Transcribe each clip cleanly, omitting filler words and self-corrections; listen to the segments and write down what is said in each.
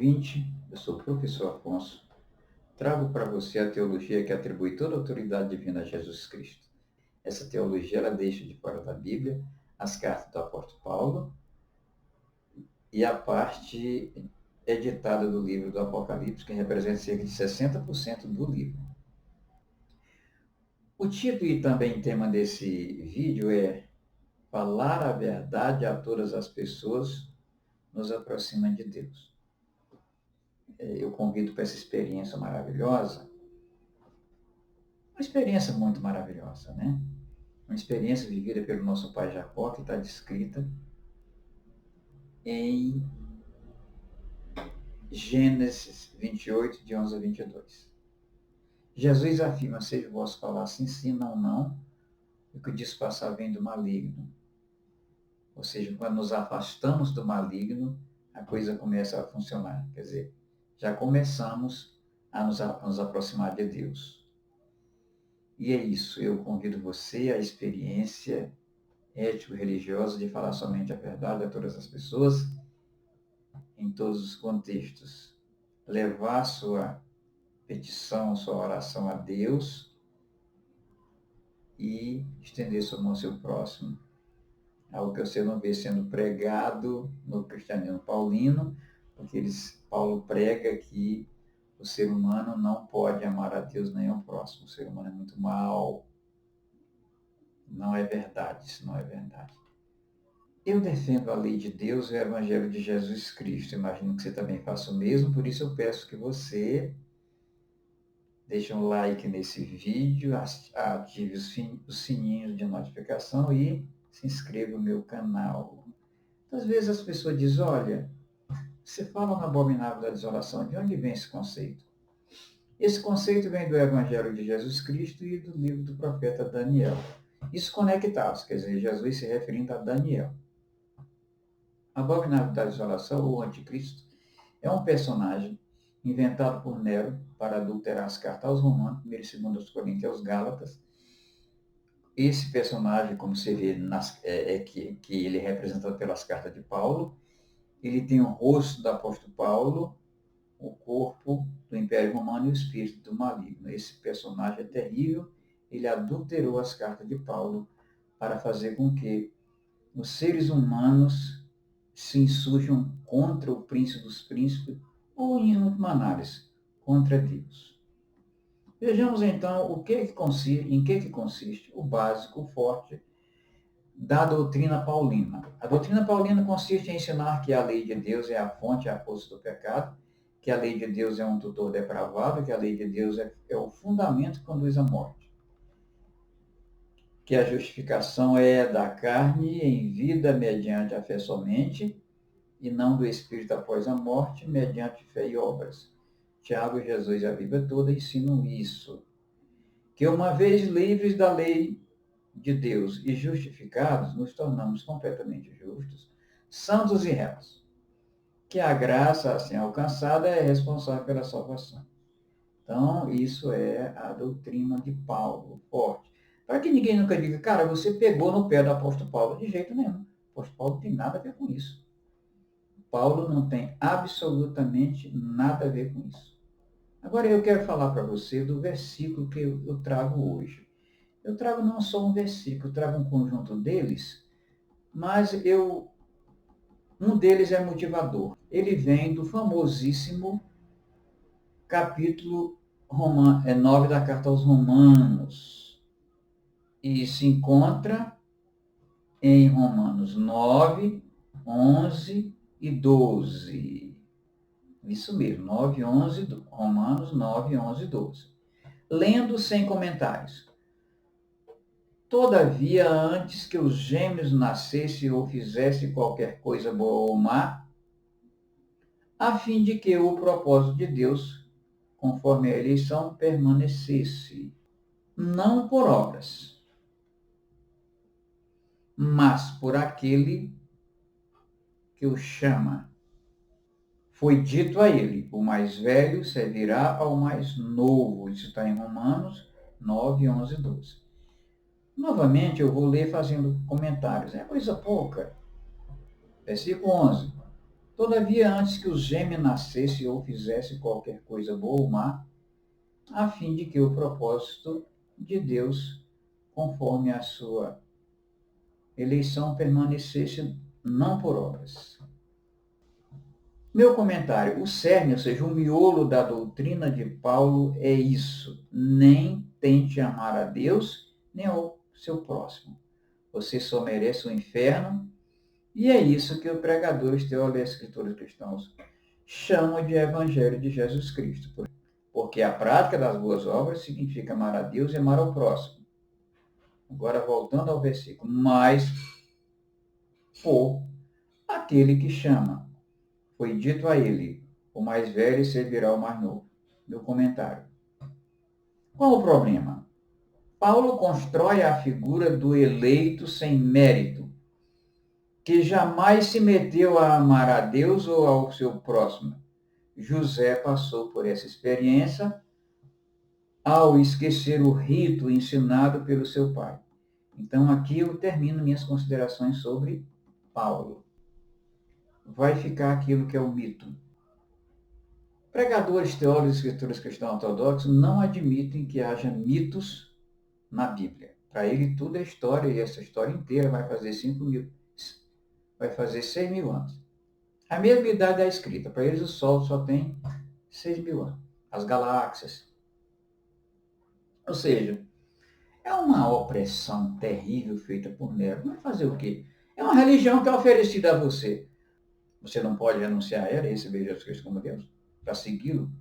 ouvinte, eu sou o professor Afonso. Trago para você a teologia que atribui toda a autoridade divina a Jesus Cristo. Essa teologia ela deixa de fora da Bíblia as cartas do apóstolo Paulo e a parte editada do livro do Apocalipse, que representa cerca de 60% do livro. O título e também tema desse vídeo é Falar a verdade a todas as pessoas nos aproxima de Deus. Eu convido para essa experiência maravilhosa, uma experiência muito maravilhosa, né? Uma experiência vivida pelo nosso pai Jacó, que está descrita em Gênesis 28, de 11 a 22. Jesus afirma, seja o vosso falar sim, sim, não, não, o que diz passar vem do maligno. Ou seja, quando nos afastamos do maligno, a coisa começa a funcionar. Quer dizer, já começamos a nos aproximar de Deus. E é isso, eu convido você à experiência ético-religiosa de falar somente a verdade a todas as pessoas, em todos os contextos. Levar sua petição, sua oração a Deus e estender sua mão ao seu próximo. Algo que você não vê sendo pregado no cristianismo paulino, porque Paulo prega que o ser humano não pode amar a Deus nem ao próximo. O ser humano é muito mau. Não é verdade, isso não é verdade. Eu defendo a lei de Deus e o Evangelho de Jesus Cristo. Imagino que você também faça o mesmo, por isso eu peço que você deixe um like nesse vídeo, ative os sininhos de notificação e se inscreva no meu canal. Às vezes as pessoas dizem, olha, você fala no abominável da desolação, de onde vem esse conceito? Esse conceito vem do Evangelho de Jesus Cristo e do livro do profeta Daniel. Isso conectados, quer dizer, Jesus se referindo a Daniel. Abominável da desolação, ou anticristo, é um personagem inventado por Nero para adulterar as cartas aos romanos, 1 e 2 Coríntios e aos Gálatas. Esse personagem, como você vê, que ele é representado pelas cartas de Paulo, ele tem o rosto do apóstolo Paulo, o corpo do Império Romano e o espírito do maligno. Esse personagem é terrível, ele adulterou as cartas de Paulo para fazer com que os seres humanos se insurjam contra o príncipe dos príncipes, ou, em última análise, contra Deus. Vejamos então em que consiste o básico, o forte da doutrina paulina. A doutrina paulina consiste em ensinar que a lei de Deus é a fonte e a força do pecado, que a lei de Deus é um tutor depravado, que a lei de Deus é o fundamento que conduz à morte, que a justificação é da carne em vida mediante a fé somente, e não do Espírito após a morte, mediante fé e obras. Tiago, Jesus e a Bíblia toda ensinam isso. Que uma vez livres da lei de Deus e justificados, nos tornamos completamente justos, santos e retos. Que a graça assim alcançada é responsável pela salvação. Então, isso é a doutrina de Paulo, forte. Para que ninguém nunca diga, cara, você pegou no pé do apóstolo Paulo. De jeito nenhum. O apóstolo Paulo não tem nada a ver com isso. Paulo não tem absolutamente nada a ver com isso. Agora eu quero falar para você do versículo que eu trago hoje. Eu trago não só um versículo, eu trago um conjunto deles, mas um deles é motivador. Ele vem do famosíssimo capítulo 9 da carta aos Romanos. E se encontra em Romanos 9, 11 e 12. Isso mesmo, 9, 11, Romanos 9, 11 e 12. Lendo sem comentários. Todavia, antes que os gêmeos nascessem ou fizessem qualquer coisa boa ou má, a fim de que o propósito de Deus, conforme a eleição, permanecesse, não por obras, mas por aquele que o chama. Foi dito a ele, o mais velho servirá ao mais novo. Isso está em Romanos 9, 11 e 12. Novamente, eu vou ler fazendo comentários. É coisa pouca. Versículo 11. Todavia, antes que o gêmeo nascesse ou fizesse qualquer coisa boa ou má, a fim de que o propósito de Deus, conforme a sua eleição, permanecesse não por obras. Meu comentário: o cerne, ou seja, o miolo da doutrina de Paulo é isso: nem tente amar a Deus nem ao seu próximo. Você só merece o inferno, e é isso que os pregadores, teólogos e escritores cristãos chamam de Evangelho de Jesus Cristo. Porque a prática das boas obras significa amar a Deus e amar ao próximo. Agora, voltando ao versículo: mas por aquele que chama. Foi dito a ele: o mais velho servirá ao mais novo. Meu comentário: qual o problema? Paulo constrói a figura do eleito sem mérito, que jamais se meteu a amar a Deus ou ao seu próximo. José passou por essa experiência ao esquecer o rito ensinado pelo seu pai. Então, aqui eu termino minhas considerações sobre Paulo. Vai ficar aquilo que é o mito. Pregadores, teólogos e escritores cristãos ortodoxos não admitem que haja mitos na Bíblia. Para ele, tudo é história, e essa história inteira vai fazer 6 mil anos. A mesma idade da escrita. Para eles, o Sol só tem 6 mil anos. As galáxias. Ou seja, é uma opressão terrível feita por Nero. Vai fazer o quê? É uma religião que é oferecida a você. Você não pode renunciar a ela e receber Jesus Cristo como Deus para segui-lo.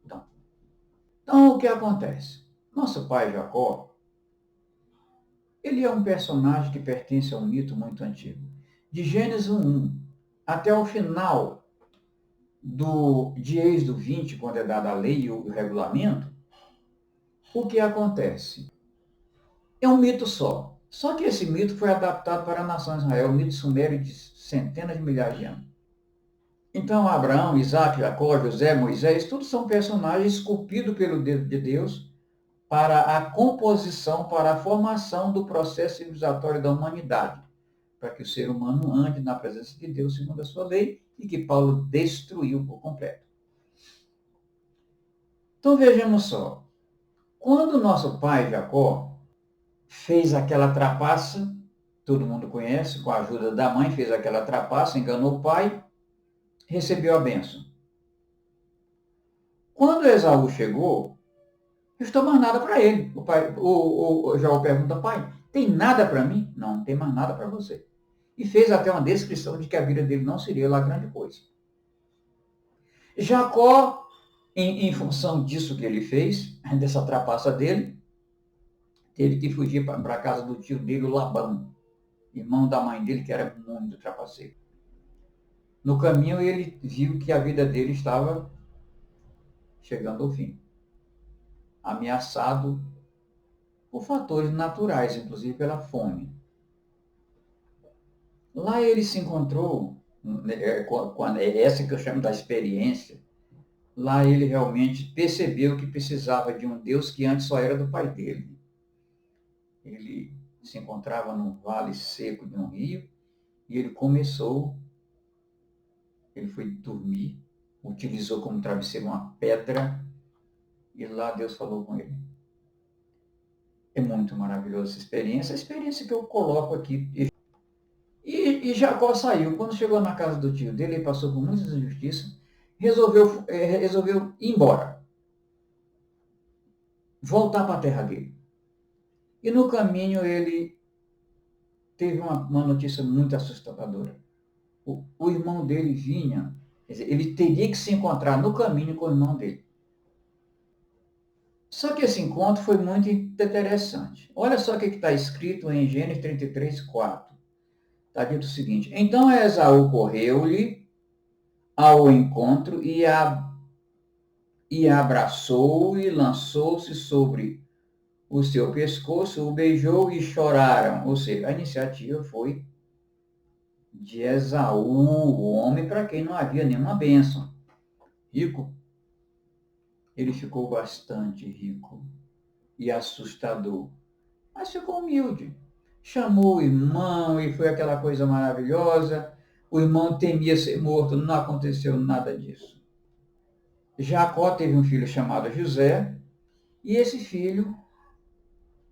Então, o que acontece? Nosso pai Jacó, ele é um personagem que pertence a um mito muito antigo. De Gênesis 1 até o final de Êxodo 20, quando é dada a lei e o regulamento, o que acontece? É um mito só. Só que esse mito foi adaptado para a nação de Israel, o mito sumério de centenas de milhares de anos. Então, Abraão, Isaac, Jacó, José, Moisés, todos são personagens esculpidos pelo dedo de Deus para a composição, para a formação do processo civilizatório da humanidade, para que o ser humano ande na presença de Deus segundo a sua lei e que Paulo destruiu por completo. Então, vejamos só. Quando nosso pai Jacó fez aquela trapaça, todo mundo conhece, com a ajuda da mãe, fez aquela trapaça, enganou o pai, recebeu a bênção. Quando Esaú chegou, não estou mais nada para ele. O Jaú pergunta: pai, tem nada para mim? Não, não tem mais nada para você. E fez até uma descrição de que a vida dele não seria lá grande coisa. Jacó, em função disso que ele fez, dessa trapaça dele, teve que fugir para a casa do tio dele, o Labão, irmão da mãe dele, que era muito trapaceiro. No caminho, ele viu que a vida dele estava chegando ao fim, ameaçado por fatores naturais, inclusive pela fome. Lá ele se encontrou, essa que eu chamo da experiência, lá ele realmente percebeu que precisava de um Deus que antes só era do pai dele. Ele se encontrava num vale seco de um rio e ele foi dormir, utilizou como travesseiro uma pedra e lá Deus falou com ele. É muito maravilhosa essa experiência, a experiência que eu coloco aqui. E Jacó saiu. Quando chegou na casa do tio dele, ele passou por muitas injustiças, resolveu ir embora, voltar para a terra dele. E no caminho ele teve uma notícia muito assustadora. O irmão dele vinha, quer dizer, ele teria que se encontrar no caminho com o irmão dele. Só que esse encontro foi muito interessante. Olha só o que está escrito em Gênesis 33, 4. Está dito o seguinte: então Esaú correu-lhe ao encontro e abraçou-o e lançou-se sobre o seu pescoço, o beijou e choraram. Ou seja, a iniciativa foi de Esaú, o homem para quem não havia nenhuma bênção. Rico, ele ficou bastante rico e assustador, mas ficou humilde. Chamou o irmão e foi aquela coisa maravilhosa. o irmão temia ser morto, não aconteceu nada disso. Jacó teve um filho chamado José, e esse filho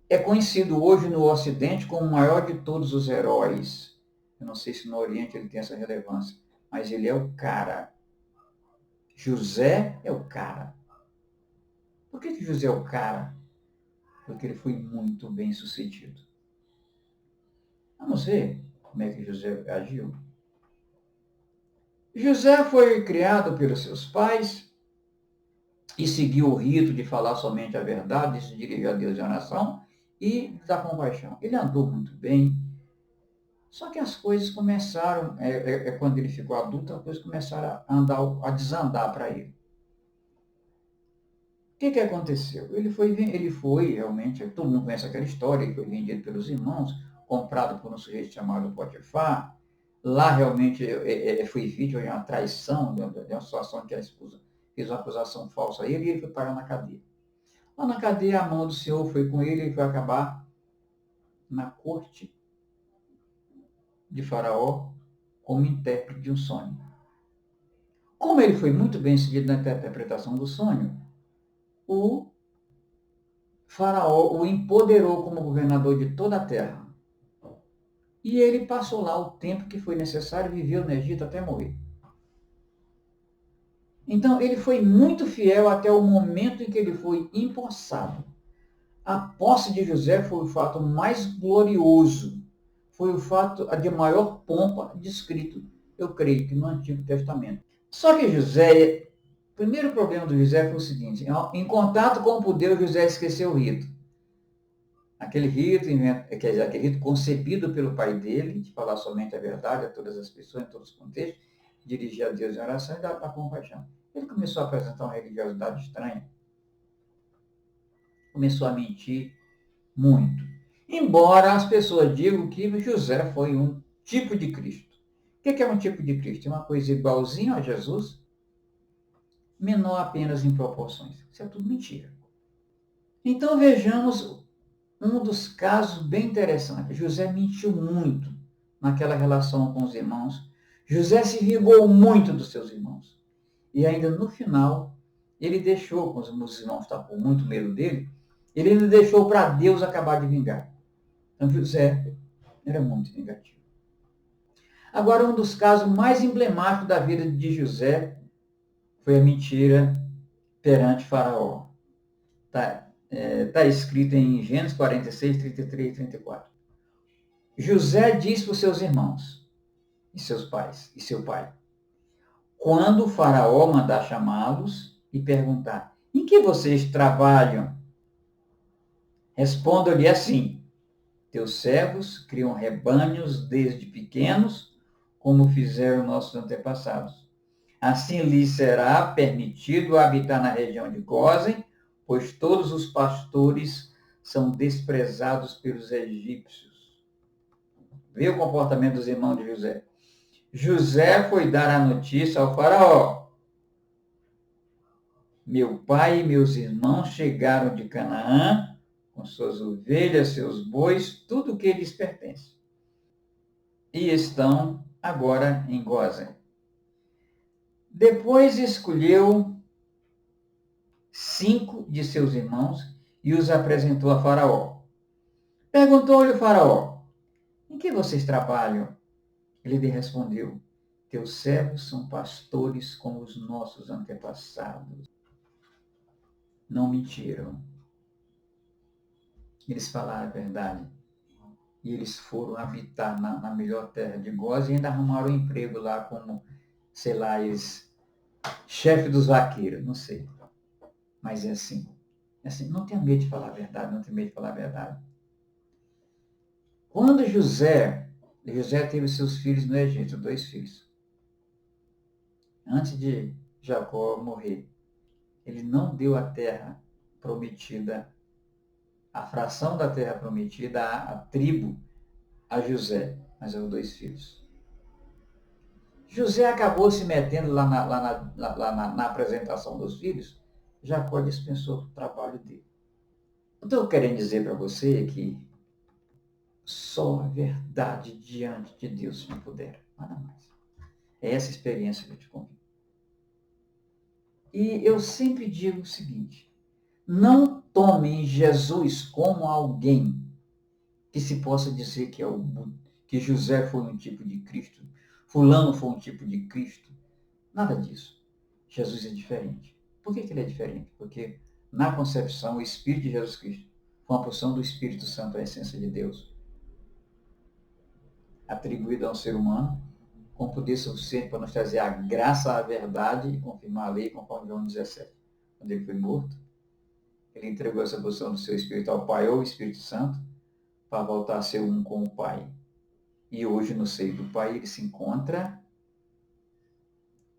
é conhecido hoje no Ocidente como o maior de todos os heróis. Eu não sei se no Oriente ele tem essa relevância, mas ele é o cara. José é o cara. Por que José é o cara? Porque ele foi muito bem sucedido. Vamos ver como é que José agiu. José foi criado pelos seus pais e seguiu o rito de falar somente a verdade, de se dirigir a Deus em oração e da compaixão. Ele andou muito bem, só que as coisas começaram, quando ele ficou adulto, as coisas começaram a desandar para ele. O que aconteceu? Ele foi realmente, todo mundo conhece aquela história, ele foi vendido pelos irmãos, comprado por um sujeito chamado Potifar. Lá realmente foi vítima de uma traição, de uma situação que a esposa fez uma acusação falsa a ele e ele foi parar na cadeia. Lá na cadeia, a mão do Senhor foi com ele e foi acabar na corte de Faraó como intérprete de um sonho. Como ele foi muito bem seguido na interpretação do sonho, o Faraó o empoderou como governador de toda a terra. E ele passou lá o tempo que foi necessário, viveu no Egito até morrer. Então, ele foi muito fiel até o momento em que ele foi empossado. A posse de José foi o fato mais glorioso, foi o fato de maior pompa descrito, eu creio que no Antigo Testamento. Só que José, o primeiro problema do José foi o seguinte: em contato com o poder, José esqueceu o rito. Aquele rito, quer dizer, aquele rito concebido pelo pai dele, de falar somente a verdade a todas as pessoas, em todos os contextos, dirigir a Deus em oração e dar compaixão. Ele começou a apresentar uma religiosidade estranha. Começou a mentir muito. Embora as pessoas digam que José foi um tipo de Cristo. O que é um tipo de Cristo? É uma coisa igualzinha a Jesus, menor apenas em proporções. Isso é tudo mentira. Então vejamos um dos casos bem interessantes. José mentiu muito naquela relação com os irmãos. José se vingou muito dos seus irmãos. E ainda no final, ele deixou, como os irmãos estavam com muito medo dele, ele ainda deixou para Deus acabar de vingar. Então José era muito vingativo. Agora, um dos casos mais emblemáticos da vida de José foi a mentira perante Faraó. Está escrito em Gênesis 46, 33 e 34. José disse para os seus irmãos e seus pais, e seu pai: quando o Faraó mandar chamá-los e perguntar: em que vocês trabalham? Respondam-lhe assim: teus servos criam rebanhos desde pequenos, como fizeram nossos antepassados. Assim lhes será permitido habitar na região de Gósen, pois todos os pastores são desprezados pelos egípcios. Vê o comportamento dos irmãos de José. José foi dar a notícia ao faraó: meu pai e meus irmãos chegaram de Canaã, com suas ovelhas, seus bois, tudo o que lhes pertence. E estão agora em Gósen. Depois escolheu 5 de seus irmãos e os apresentou a Faraó. Perguntou-lhe o Faraó: em que vocês trabalham? Ele lhe respondeu: teus servos são pastores como os nossos antepassados. Não mentiram. Eles falaram a verdade. E eles foram habitar na melhor terra de Gósen e ainda arrumaram um emprego lá como, sei lá, chefe dos vaqueiros, não sei. Mas é assim. É assim, não tenha medo de falar a verdade, não tenha medo de falar a verdade. Quando José teve seus filhos no Egito, 2 filhos. Antes de Jacó morrer, ele não deu a terra prometida, a fração da terra prometida, a tribo, a José, mas aos 2 filhos. José acabou se metendo lá na apresentação dos filhos, Jacó dispensou o trabalho dele. Então, eu quero dizer para você que só a verdade diante de Deus me pudera, nada mais. É essa experiência que eu te convido. E eu sempre digo o seguinte, não tomem Jesus como alguém que se possa dizer que que José foi um tipo de Cristo, fulano foi um tipo de Cristo. Nada disso. Jesus é diferente. Por que ele é diferente? Porque na concepção, o Espírito de Jesus Cristo foi uma porção do Espírito Santo, a essência de Deus, atribuída a um ser humano, com poder suficiente para nos trazer a graça, a verdade e confirmar a lei, conforme João 17. Quando ele foi morto, ele entregou essa porção do seu Espírito ao Pai ou Espírito Santo, para voltar a ser um com o Pai. E hoje, no seio do Pai, ele se encontra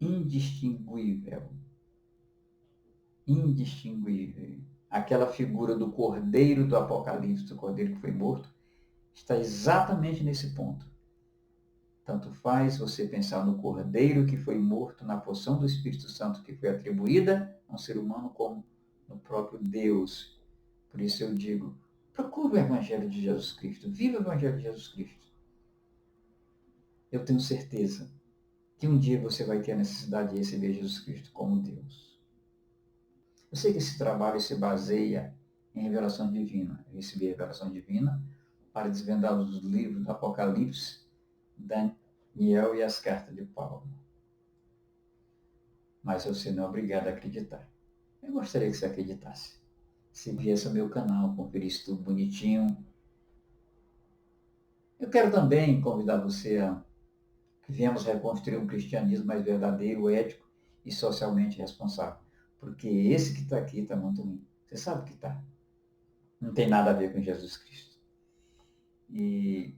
indistinguível. Indistinguível. Aquela figura do Cordeiro do Apocalipse, do Cordeiro que foi morto, está exatamente nesse ponto. Tanto faz você pensar no Cordeiro que foi morto, na porção do Espírito Santo que foi atribuída a um ser humano, como no próprio Deus. Por isso eu digo, procure o Evangelho de Jesus Cristo, viva o Evangelho de Jesus Cristo. Eu tenho certeza que um dia você vai ter a necessidade de receber Jesus Cristo como Deus. Eu sei que esse trabalho se baseia em revelação divina. Eu recebi a revelação divina para desvendar os livros do Apocalipse, Daniel e as cartas de Paulo. Mas você não é obrigado a acreditar. Eu gostaria que você acreditasse. Se viesse ao meu canal, conferisse tudo bonitinho. Eu quero também convidar você a que viemos reconstruir um cristianismo mais verdadeiro, ético e socialmente responsável. Porque esse que está aqui está muito ruim. Você sabe que está. Não tem nada a ver com Jesus Cristo. E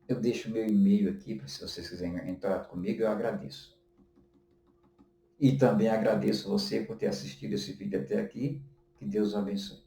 eu deixo meu e-mail aqui, para se vocês quiserem entrar comigo, eu agradeço. E também agradeço você por ter assistido esse vídeo até aqui. Que Deus o abençoe.